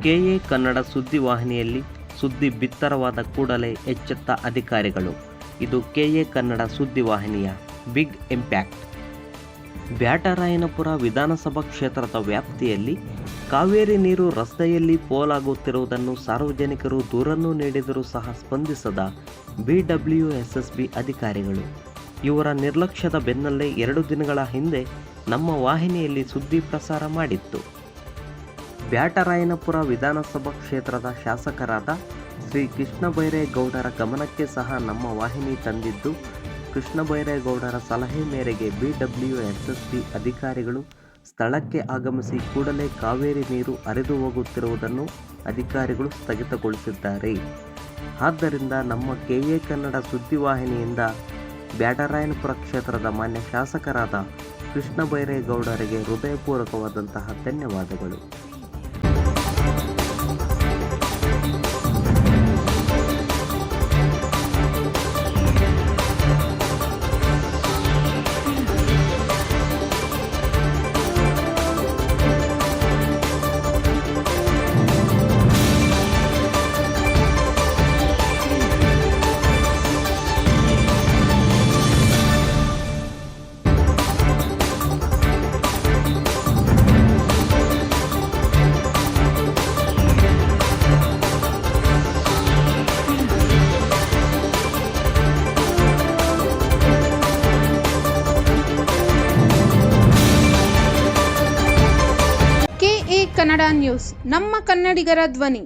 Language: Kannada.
ಕೆಎ ಕನ್ನಡ ಸುದ್ದಿವಾಹಿನಿಯಲ್ಲಿ ಸುದ್ದಿ ಬಿತ್ತರವಾದ ಕೂಡಲೇ ಎಚ್ಚೆತ್ತ ಅಧಿಕಾರಿಗಳು. ಇದು ಕೆಎ ಕನ್ನಡ ಸುದ್ದಿವಾಹಿನಿಯ ಬಿಗ್ ಇಂಪ್ಯಾಕ್ಟ್. ಬ್ಯಾಟರಾಯನಪುರ ವಿಧಾನಸಭಾ ಕ್ಷೇತ್ರದ ವ್ಯಾಪ್ತಿಯಲ್ಲಿ ಕಾವೇರಿ ನೀರು ರಸ್ತೆಯಲ್ಲಿ ಪೋಲಾಗುತ್ತಿರುವುದನ್ನು ಸಾರ್ವಜನಿಕರು ದೂರನ್ನು ನೀಡಿದರೂ ಸಹ ಸ್ಪಂದಿಸದ BWSSB ಅಧಿಕಾರಿಗಳು. ಇವರ ನಿರ್ಲಕ್ಷ್ಯದ ಬೆನ್ನಲ್ಲೇ 2 ದಿನಗಳ ಹಿಂದೆ ನಮ್ಮ ವಾಹಿನಿಯಲ್ಲಿ ಸುದ್ದಿ ಪ್ರಸಾರ ಮಾಡಿತ್ತು. ಬ್ಯಾಟರಾಯನಪುರ ವಿಧಾನಸಭಾ ಕ್ಷೇತ್ರದ ಶಾಸಕರಾದ ಶ್ರೀ ಕೃಷ್ಣ ಬೈರೇಗೌಡರ ಗಮನಕ್ಕೆ ಸಹ ನಮ್ಮ ವಾಹಿನಿ ತಂದಿದ್ದು, ಕೃಷ್ಣ ಬೈರೇಗೌಡರ ಸಲಹೆ ಮೇರೆಗೆ BWSSB ಅಧಿಕಾರಿಗಳು ಸ್ಥಳಕ್ಕೆ ಆಗಮಿಸಿ ಕೂಡಲೇ ಕಾವೇರಿ ನೀರು ಹರಿದು ಹೋಗುತ್ತಿರುವುದನ್ನು ಅಧಿಕಾರಿಗಳು ಸ್ಥಗಿತಗೊಳಿಸಿದ್ದಾರೆ. ಆದ್ದರಿಂದ ನಮ್ಮ ಕೆಎ ಕನ್ನಡ ಸುದ್ದಿವಾಹಿನಿಯಿಂದ ಬ್ಯಾಟರಾಯನಪುರ ಕ್ಷೇತ್ರದ ಮಾನ್ಯ ಶಾಸಕರಾದ ಕೃಷ್ಣ ಬೈರೇಗೌಡರಿಗೆ ಹೃದಯಪೂರ್ವಕವಾದಂತಹ ಧನ್ಯವಾದಗಳು. ಕೆಎ ಕನ್ನಡ ನ್ಯೂಸ್, ನಮ್ಮ ಕನ್ನಡಿಗರ ಧ್ವನಿ.